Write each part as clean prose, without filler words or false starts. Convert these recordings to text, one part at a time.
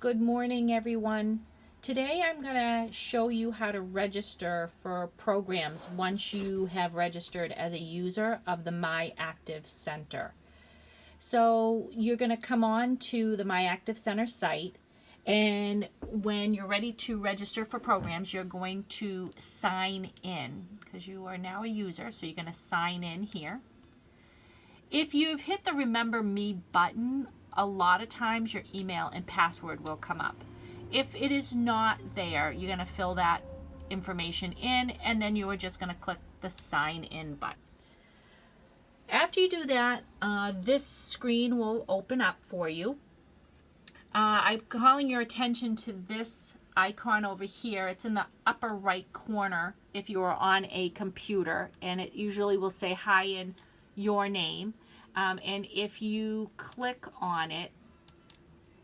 Good morning, everyone. Today I'm going to show you how to register for programs once you have registered as a user of the MyActiveCenter. So you're going to come on to the MyActiveCenter site, and when you're ready to register for programs, you're going to sign in because you are now a user, so you're going to sign in here. If you've hit the Remember Me button, a lot of times your email and password will come up. If it is not there, you're going to fill that information in, and then you are just going to click the sign in button. After you do that, this screen will open up for you. I'm calling your attention to this icon over here. It's in the upper right corner if you are on a computer, and it usually will say hi in your name. And if you click on it,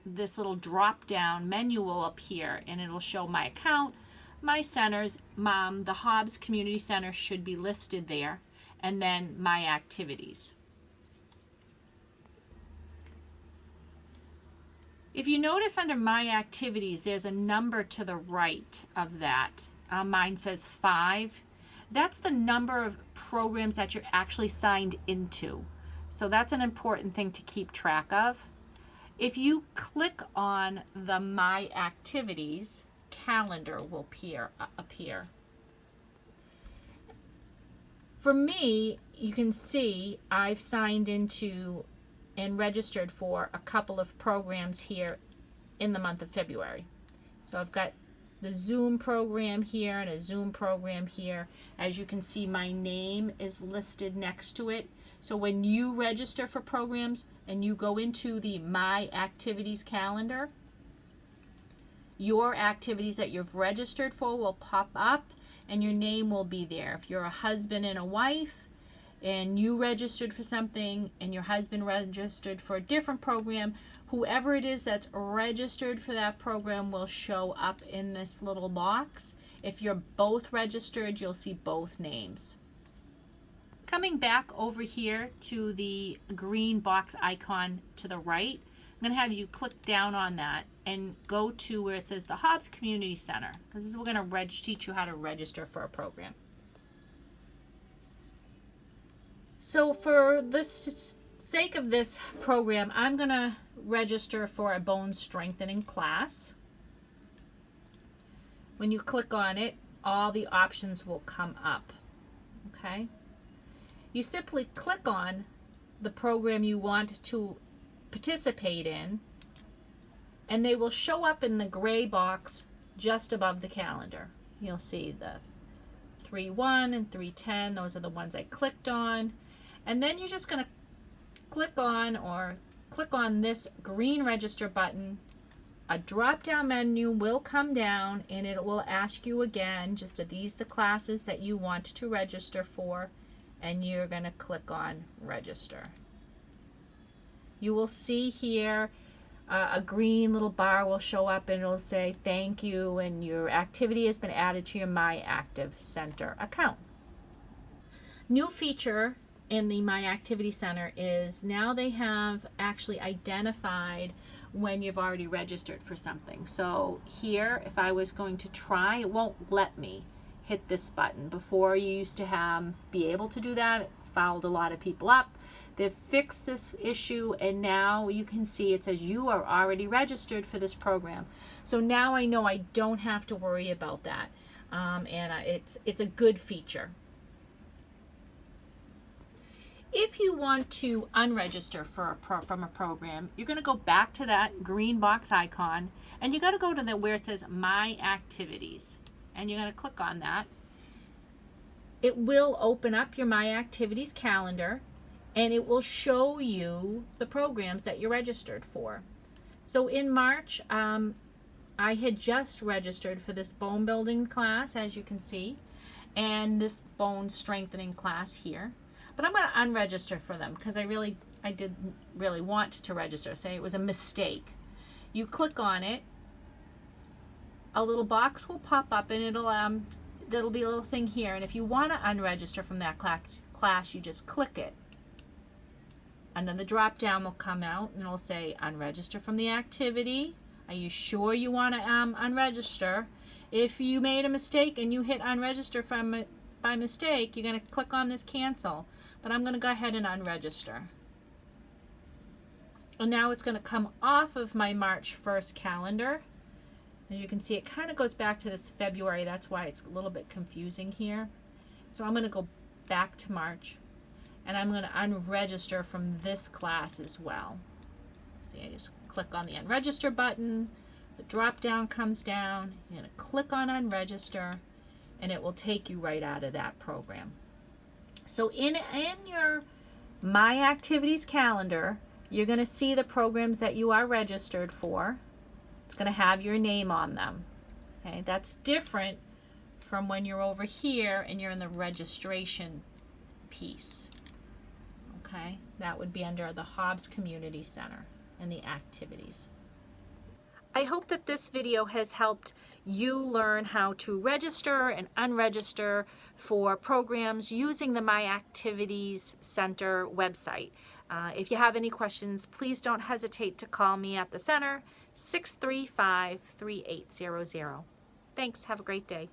this little drop down menu will appear, and it'll show my account, my centers, the Hobbs Community Center should be listed there, and then my activities. If you notice under my activities, there's a number to the right of that. Mine says 5. That's the number of programs that you're actually signed into. So that's an important thing to keep track of. If you click on the My Activities, calendar will appear. For me, you can see I've signed into and registered for a couple of programs here in the month of February. So I've got the Zoom program here and a Zoom program here. As you can see, my name is listed next to it. So when you register for programs and you go into the My Activities calendar, your activities that you've registered for will pop up and your name will be there. If you're a husband and a wife and you registered for something and your husband registered for a different program, whoever it is that's registered for that program will show up in this little box. If you're both registered, you'll see both names. Coming back over here to the green box icon to the right, I'm going to have you click down on that and go to where it says the Hobbs Community Center, because this is we're going to teach you how to register for a program. So for the sake of this program, I'm going to register for a bone strengthening class. When you click on it, all the options will come up. Okay? You simply click on the program you want to participate in, and they will show up in the gray box just above the calendar. You'll see the 3:1 and 3:10. Those are the ones I clicked on. And then you're just going to click on this green register button. A drop-down menu will come down, and it will ask you again, just are these the classes that you want to register for? And you're going to click on register. You will see here a green little bar will show up, and it'll say thank you, and your activity has been added to your MyActiveCenter account. New feature in the MyActiveCenter is now they have actually identified when you've already registered for something. So here, if I was going to try, it won't let me hit this button. Before, you used to be able to do that. It fouled a lot of people up. They've fixed this issue, and now you can see it says you are already registered for this program. So now I know I don't have to worry about that, it's a good feature. If you want to unregister from a program, you're going to go back to that green box icon, and you got to go to where it says My Activities. And you're going to click on that. It will open up your My Activities calendar, and it will show you the programs that you're registered for. So in March, I had just registered for this bone building class, as you can see, and this bone strengthening class here. But I'm going to unregister for them because I didn't really want to register. Say it was a mistake. You click on it. A little box will pop up, and there'll be a little thing here, and if you want to unregister from that class, you just click it. And then the drop down will come out, and it'll say unregister from the activity, Are you sure you want to unregister? If you made a mistake and you hit unregister by mistake, you're going to click on this cancel. But I'm going to go ahead and unregister. And now it's going to come off of my March 1st calendar. As you can see, it kind of goes back to this February. That's why it's a little bit confusing here. So I'm going to go back to March. And I'm going to unregister from this class as well. See, I just click on the unregister button. The drop down comes down. You're going to click on unregister. And it will take you right out of that program. So in your My Activities calendar, you're going to see the programs that you are registered for. It's going to have your name on them. Okay, that's different from when you're over here and you're in the registration piece. Okay, that would be under the Hobbs Community Center and the activities. I hope that this video has helped you learn how to register and unregister for programs using the MyActiveCenter website. If you have any questions, please don't hesitate to call me at the center, 635-3800. Thanks. Have a great day.